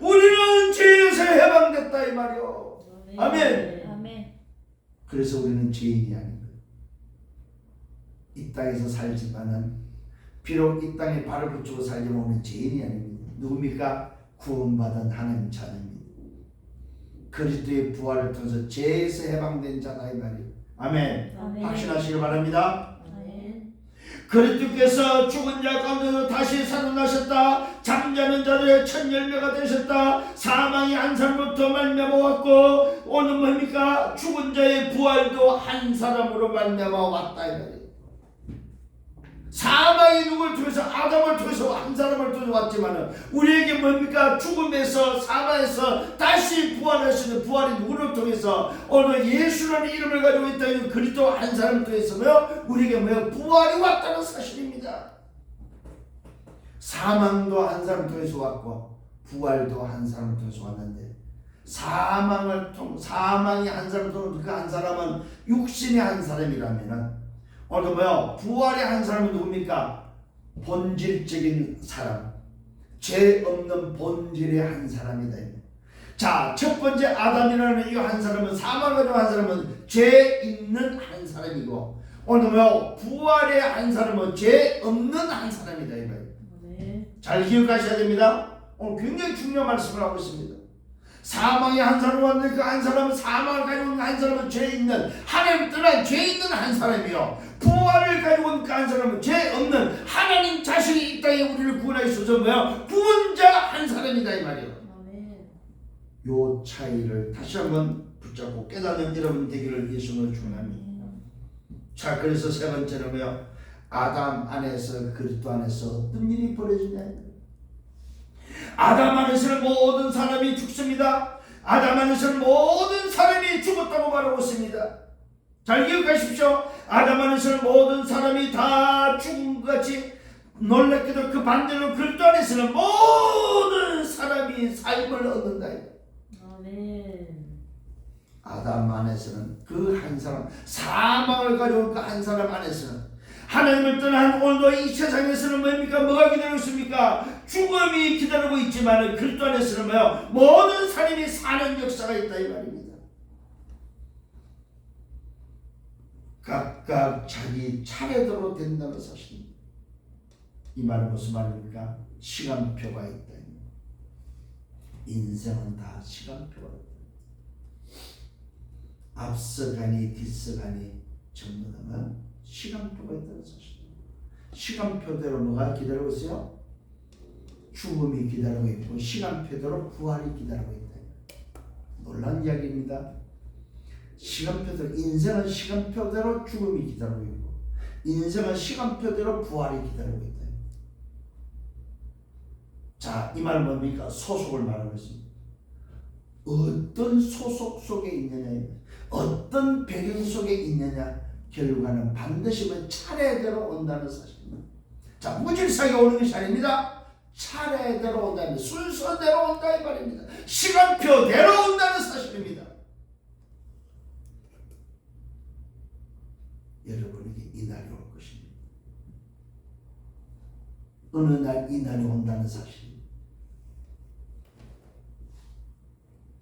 우리는 죄에서 해방됐다 이 말이요. 아멘. 그래서 우리는 죄인이 아닌 거예요. 이 땅에서 살지만은 비록 이 땅에 발을 붙이고 살지만 우리는 죄인이 아닙니다. 누굽니까? 구원받은 하나님 자녀입니다. 그리스도의 부활을 통해서 죄에서 해방된 자다 이 말이에요. 아멘. 확신하시길 바랍니다. 그리스도께서 죽은 자 가운데서 다시 살아나셨다. 잠자는 자들의 첫 열매가 되셨다. 사망이 한 사람부터 말미암아 왔고, 오늘 뭡니까? 죽은 자의 부활도 한 사람으로 말미암아 왔다 이 말이에요. 사망이 누굴 통해서? 아담을 통해서 한 사람을 통해서 왔지만은 우리에게 뭡니까? 죽음에서, 사망에서 다시 부활하시는 부활이 누구를 통해서? 오늘 예수라는 이름을 가지고 있다는 그리스도 한 사람을 통해서요, 우리에게 뭐요? 부활이 왔다는 사실입니다. 사망도 한 사람을 통해서 왔고 부활도 한 사람을 통해서 왔는데, 사망이 한 사람을 통해서 그 한 사람은 육신의 한 사람이라면은 오늘도 뭐요? 부활의 한 사람은 누굽니까? 본질적인 사람, 죄 없는 본질의 한 사람이다. 자, 첫 번째 아담이라는 이 한 사람은, 사망을 가지고 한 사람은 죄 있는 한 사람이고, 오늘 뭐요? 부활의 한 사람은 죄 없는 한 사람이다. 아멘. 잘 기억하셔야 됩니다. 오늘 굉장히 중요한 말씀을 하고 있습니다. 사망의 한 사람이 왔는데 그 한 사람은, 사망을 가지고 있는 한 사람은 죄 있는, 하나님 떠난 죄 있는 한 사람이요, 부활을 가지고 있는 그 한 사람은 죄 없는 하나님 자신이 이 땅에 우리를 구원하여 주셔서 뭐야? 구원자 한 사람이다 이 말이에요. 아멘. 요 차이를 다시 한번 붙잡고 깨닫는 여러분 되기를 예수님을 축원합니다. 자, 그래서 세 번째로요, 아담 안에서, 그리스도 안에서 어떤 일이 벌어지냐. 아담 안에서는 모든 사람이 죽습니다. 아담 안에서는 모든 사람이 죽었다고 말하고 있습니다. 잘 기억하십시오. 아담 안에서는 모든 사람이 다 죽은 것 같이, 놀랍게도 그 반대로 그리스도 안에서는 모든 사람이 삶을 얻는다. 아멘. 아담 안에서는 그 한 사람, 사망을 가져온 그 한 사람 안에서는, 하나님을 떠난 오늘도 이 세상에서는 뭡니까? 뭐가 기다리고 있습니까? 죽음이 기다리고 있지만 그리스도 안에서는 뭐요? 모든 사람이 사는 역사가 있다 이 말입니다. 각각 자기 차례대로 된다는 사실입니다. 이 말은 무슨 말입니까? 시간표가 있다. 인생은 다 시간표가 있다. 앞서가니 뒤서가니 전부 다 시간표가 있다는 사실입니다. 시간표대로 뭐가 기다리고 있어요? 죽음이 기다리고 있고, 시간표대로 부활이 기다리고 있다. 놀라운 이야기입니다. 시간표대로, 인생은 시간표대로 죽음이 기다리고 있고, 인생은 시간표대로 부활이 기다리고 있다. 자, 이 말은 뭡니까? 소속을 말하고 있습니다. 어떤 소속 속에 있느냐, 어떤 배경 속에 있느냐, 결과는 반드시 차례대로 온다는 사실입니다. 자, 무질서하게 오는 것이 아닙니다. 차례대로 온다는, 순서대로 온다 이 말입니다. 시간표대로 온다는 사실입니다. 여러분에게 이 날이 올 것입니다. 어느 날 이 날이 온다는 사실입니다.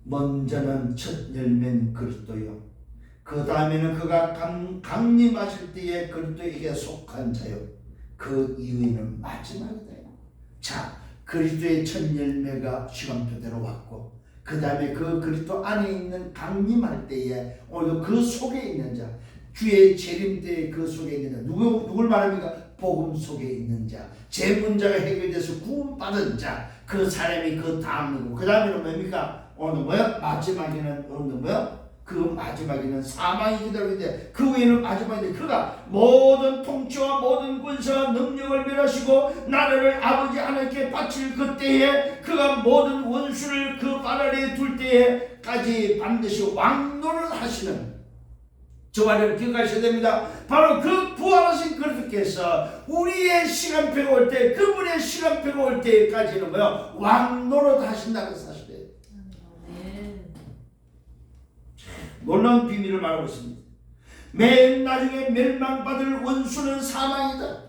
먼저는 첫 열매는 그리스도요, 그 다음에는 그가 강림하실 때에 그리스도에게 속한 자요, 그 이후에는 마지막이다. 자, 그리스도의 첫 열매가 시간표대로 왔고, 그 다음에 그 그리스도 안에 있는 강림할 때에 오늘 그 속에 있는 자, 주의 재림 때에 그 속에 있는 자, 누굴 말합니까? 복음 속에 있는 자, 제 문제가 해결돼서 구원받은 자, 그 사람이 그 다음이고, 그 다음에는 뭡니까? 오늘 뭐야? 마지막에는 오늘 뭐야? 그 마지막에는 사망이 기다리고 있는데, 그 후에는 마지막인데, 그가 모든 통치와 모든 권세와 능력을 멸하시고 나라를 아버지 하나님께 바칠 그때에, 그가 모든 원수를 그 발 아래에 둘 때에까지 반드시 왕노를 하시는, 저 말을 기억하셔야 됩니다. 바로 그 부활하신 그리스도께서 우리의 시간표가 올 때, 그분의 시간표가 올 때까지는 뭐요? 왕노릇 하신다는 사실이에요. 놀라운 비밀을 말하고 있습니다. 맨 나중에 멸망받을 원수는 사망이다.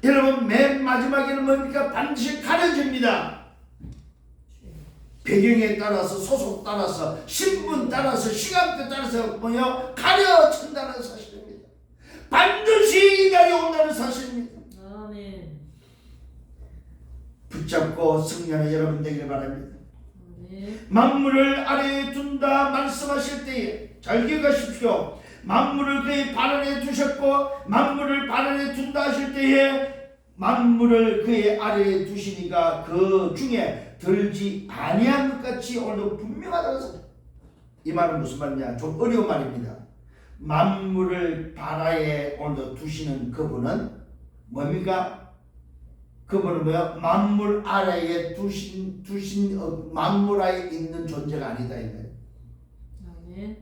여러분, 맨 마지막에는 뭡니까? 반드시 가려집니다. 배경에 따라서, 소속 따라서, 신분 따라서, 시간표 따라서 뭐요? 가려진다는 사실입니다. 반드시 이 날이 온다는 사실입니다. 아멘. 붙잡고 승리하는 여러분 되기를 바랍니다. 만물을 아래에 둔다 말씀하실 때에 잘 기억하십시오. 만물을 그의 발 아래에 두셨고, 만물을 발 아래에 둔다 하실 때에 만물을 그의 아래에 두시니까 그 중에 들지 아니한 것 같이 오늘 분명하다는 사실. 이 말은 무슨 말이냐? 좀 어려운 말입니다. 만물을 발 아래에 오늘 두시는 그분은 뭡니까? 그분은 뭐야? 만물 아래에 두신 만물 아래에 있는 존재가 아니다 이거예요. 아멘.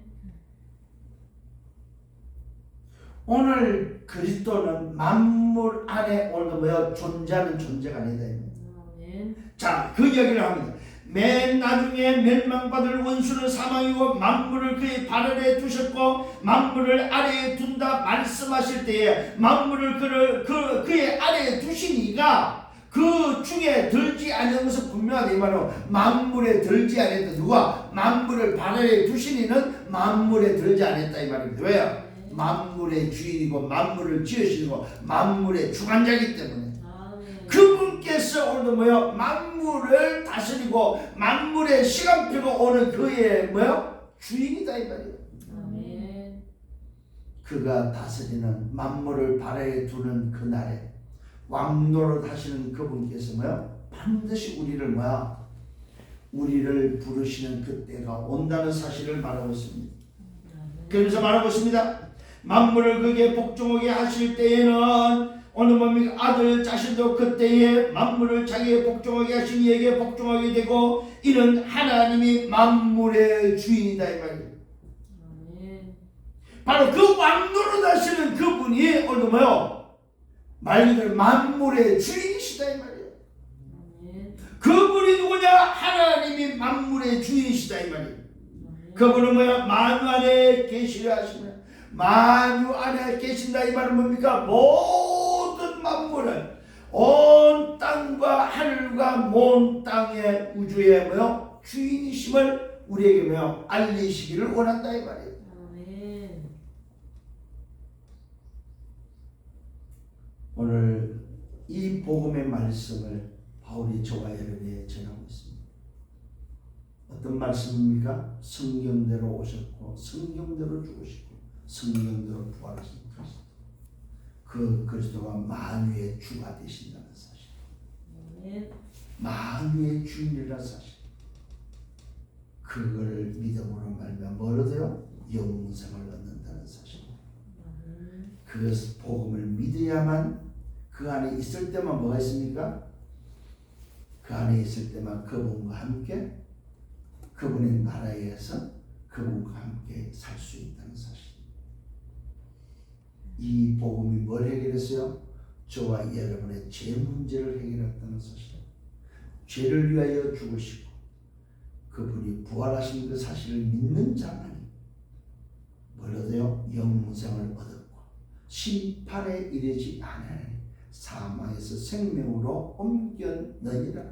오늘 그리스도는 만물 안에 오늘 뭐야? 존재하는 존재가 아니다 이거예요. 아멘. 자, 그 이야기를 합니다. 맨 나중에 멸망받을 원수는 사망이고 만물을 그의 발 아래에 두셨고 만물을 아래에 둔다 말씀하실 때에 만물을 그의 아래에 두시니가 그 중에 들지 않은 것은 분명하다 이 말로 만물에 들지 않았다. 누가? 만물을 발 아래에 두시니는 만물에 들지 않았다 이 말입니다. 왜요? 만물의 주인이고 만물을 지으시고 만물의 주관자이기 때문에 그분께서 오늘도 뭐요? 만물을 다스리고 만물의 시간표가 오늘 그의 뭐요? 주인이다 이 말이에요. 아멘. 그가 다스리는 만물을 발에 두는 그날에 왕노릇 하시는 그분께서 뭐요? 반드시 우리를 뭐야? 우리를 부르시는 그때가 온다는 사실을 말하고 있습니다. 그러면서 말하고 있습니다. 만물을 그게 복종하게 하실 때에는 오늘 뭡니까? 아들 자신도 그때에 만물을 자기의 복종하게 하신 이에게 복종하게 되고 이는 하나님이 만물의 주인이다 이 말이에요. 바로 그 왕노릇 하시는 그분이 오늘 뭐요? 말 그대로 만물의 주인이시다 이 말이에요. 그분이 누구냐? 하나님이 만물의 주인이시다 이 말이에요. 그분은 뭐야? 만유 안에 계시려 하시며 만유 안에 계신다 이 말은 뭡니까? 모든 만물을 온 땅과 하늘과 먼 땅의 우주의 뭐요? 주인이심을 우리에게 뭐요? 알리시기를 원한다 이 말이에요. 오늘 이 복음의 말씀을 바울이 저와 여러분에게 전하고 있습니다. 어떤 말씀입니까? 성경대로 오셨고 성경대로 죽으시고 성경대로 부활하신 그리스도. 그 그리스도가 만유의 주가 되신다는 사실. 만유의 주인이라는 사실. 그걸 믿음으로 말하면 뭘 얻어요? 영생을 얻는다는 사실. 그 복음을 믿어야만 그 안에 있을 때만 뭐가 있습니까? 그 안에 있을 때만 그분과 함께 그분의 나라에서 그분과 함께 살 수 있다는 사실. 이 복음이 뭘 해결했어요? 저와 여러분의 죄 문제를 해결했다는 사실. 죄를 위하여 죽으시고 그분이 부활하신 그 사실을 믿는 자만이 뭘 얻어요? 영생을 얻었고 심판에 이르지 않으니 사망에서 생명으로 옮겼느니라.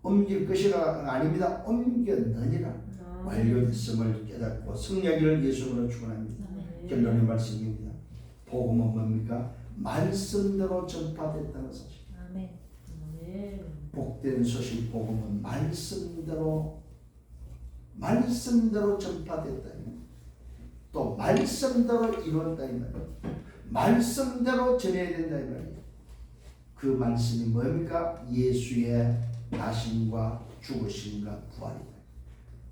옮길 것이가 아닙니다. 옮겼느니라. 완료됐음을 깨닫고 승리하기를 예수로 축원합니다. 결론의 말씀입니다. 복음은 뭡니까? 말씀대로 전파됐다는 사실. 복된 소식 복음은 말씀대로 전파됐다. 또 말씀대로 이뤘다 이 말이에요. 말씀대로 전해야 된다 이 말이에요. 그 말씀이 뭡니까? 예수의 나심과 죽으심과 부활이다.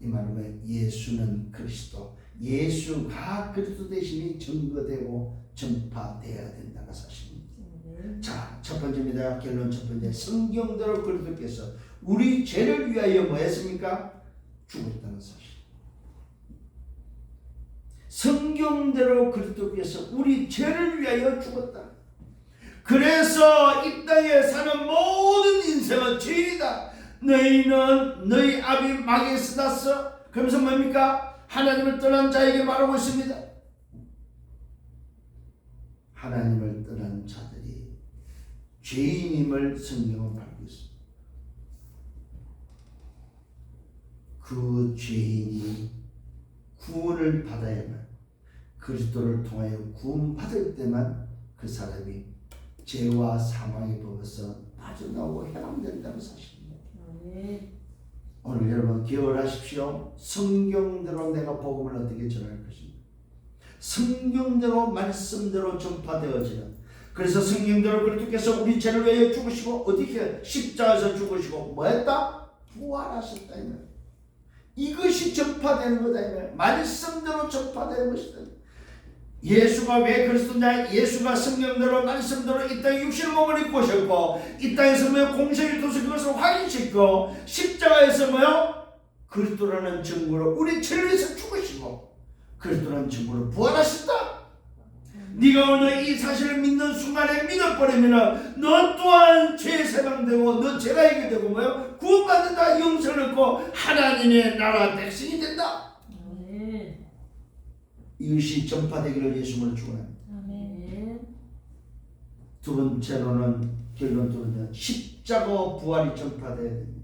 이 말은 예수는 그리스도, 예수가 그리스도 되심이 증거되고 전파되어야 된다는 사실입니다. 자, 첫 번째입니다. 결론 첫 번째. 성경대로 그리스도께서 우리 죄를 위하여 뭐 했습니까? 죽었다는 사실. 성경대로 그리스도께서 우리 죄를 위하여 죽었다. 그래서 이 땅에 사는 모든 인생은 죄이다. 너희는 너희 아비 마귀에 쓰다서 그러면서 뭡니까? 하나님을 떠난 자에게 말하고 있습니다. 하나님을 떠난 자들이 죄인임을 성경은 밝히고 있습니다. 그 죄인이 구원을 받아야만 그리스도를 통하여 구원받을 때만 그 사람이 죄와 사망의 법에서 빠져나오고 해방된다는 사실입니다. 오늘 여러분 기억하십시오. 성경대로 내가 복음을 어떻게 전할 것입니다. 성경대로 말씀대로 전파되어지는, 그래서 성경대로 그리스도께서 우리 죄를 위하여 죽으시고 어떻게 십자가에서 죽으시고 뭐했다? 부활하셨다. 이것이 전파되는 거다. 말씀대로 전파되는 것이다. 예수가 왜 그리스도냐? 예수가 성경대로 말씀대로 이 땅에 육신의 몸을 입고 오셨고 이 땅에서 뭐요? 공생을 통해서 그것을 확인시키고 십자가에서 뭐요? 그리스도라는 증거로 우리 죄를 위해서 죽으시고 그리스도라는 증거로 부활하셨다. 네가 오늘 이 사실을 믿는 순간에 믿어버리면 너 또한 죄 세방되고 너 죄가 해결되고 뭐요? 구원받는다, 영생을 얻고 하나님의 나라 백성이 된다. 아멘. 이것이 전파되기를 예수님으로 축원합니다. 아멘. 두 번째로는 결론적으로 십자가 부활이 전파되어야 됩니다.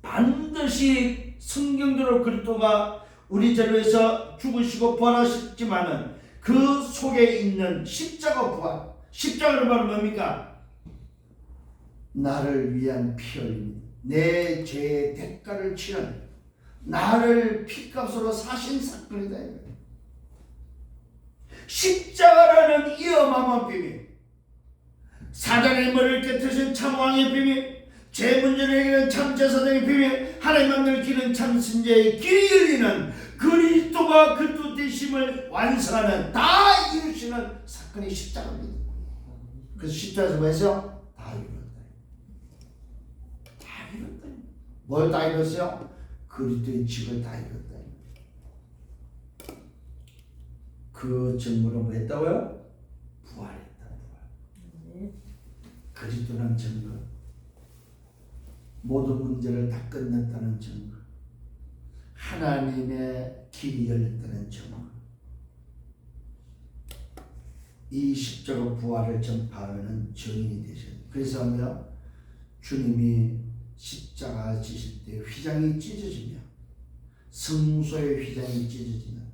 반드시 성경대로 그리스도가 우리 죄를 위해서 죽으시고 부활하셨지만은 그 속에 있는 십자가 부활, 십자가는 바로 뭡니까? 나를 위한 피 흘림, 내 죄의 대가를 치는 나를 피값으로 사신 사건이다. 십자가라는 이 어마어마한 비밀, 사단의 머리를 깨뜨리신 참왕의 비밀, 죄 문제를 해결하는 참 제사장의 비밀, 하나님 만들 기는 참 신자의 길이 열리는 그리스도가 그리스도 되심을 완성하는, 다 이루시는 사건이 십자가입니다. 그래서 십자가에서 뭐 했어요? 다 이뤘다. 다 이뤘다. 뭘 다 이뤘어요? 그리스도의 직을 다 이뤘다. 그 증거로 뭐 했다고요? 부활했다. 부활. 그리스도는 증거, 모든 문제를 다 끝냈다는 증거, 하나님의 길이 열렸다는 증거. 이 십자가 부활을 전파하는 증인이 되셔야 돼요. 그래서 주님이 십자가 지실 때 휘장이 찢어지며, 성소의 휘장이 찢어지는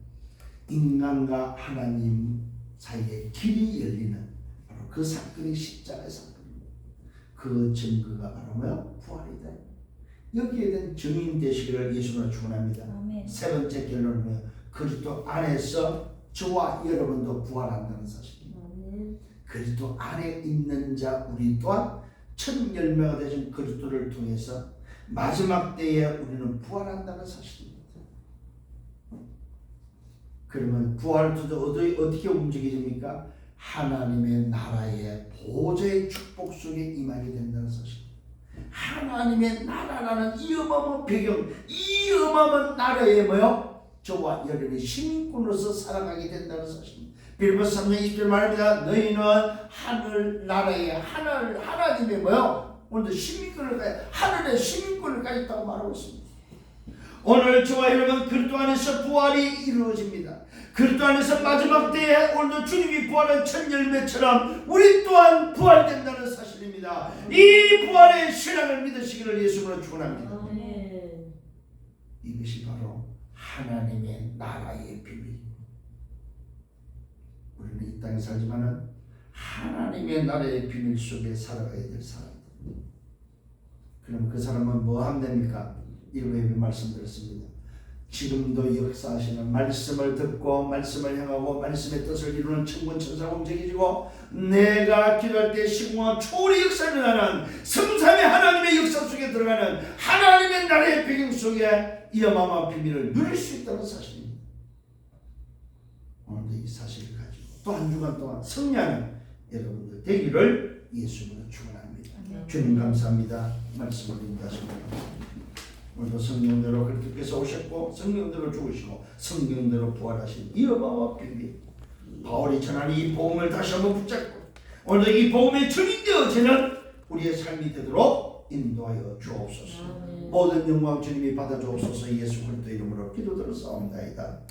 인간과 하나님 사이의 길이 열리는 바로 그 사건이 십자가의 사건입니다. 그 증거가 바로 부활이다. 여기에 대한 증인 되시기를 예수님으로 축원합니다. 세 번째 결론은 그리스도 안에서 저와 여러분도 부활한다는 사실입니다. 그리스도 안에 있는 자 우리 또한 첫 열매가 되신 그리스도를 통해서 마지막 때에 우리는 부활한다는 사실입니다. 그러면 부활 투도 어떻게 움직여집니까? 하나님의 나라의 보좌의 축복 속에 임하게 된다는 사실. 하나님의 나라라는 이 어마어마한 배경, 이 어마어마한 나라에 저와 여러분이 시민권으로서 살아가게 된다는 사실입니다. 빌립보서 3장 20절 말합니다. 너희는 하늘 나라의 하나님의 오늘도 시민권을 하늘의 시민권을 가졌다고 말하고 있습니다. 오늘 저와 여러분 그리스도 안에서 부활이 이루어집니다. 그리스도 안에서 마지막 때에 오늘도 주님이 부활한 첫 열매처럼 우리 또한 부활된다는 사실입니다. 이 부활의 신앙을 믿으시기를 예수님으로 축원합니다. 이것이 바로 하나님의 나라의 비밀. 우리는 이 땅에 살지만은 하나님의 나라의 비밀 속에 살아가야 될 사람입니다. 그럼 그 사람은 뭐 하면 됩니까? 일부에 말씀드렸습니다. 지금도 역사하시는 말씀을 듣고 말씀을 향하고 말씀의 뜻을 이루는 천군 천사가 움직이고 내가 기도할 때 시공한 초월의 역사를 하는 성삼의 하나님의 역사 속에 들어가는 하나님의 나라의 배경 속에 이 어마어마한 비밀을 누릴 수 있다는 사실입니다. 오늘도 이 사실을 가지고 또 한 주간 동안 승리하는 여러분들 되기를 예수님으로 축원합니다. 주님 감사합니다. 말씀을 인도하시고 오늘도 성령대로 그리스도께서 오셨고 성령대로 죽으시고 성령대로 부활하신 이 어마어마한 비밀, 바울이 전하는 이 복음을 다시 한번 붙잡고 오늘도 이 복음에 증인되어지는 우리의 삶이 되도록 인도하여 주옵소서. 모든 영광 주님이 받아 주옵소서. 예수 그리스도 이름으로 기도드렸사옵나이다.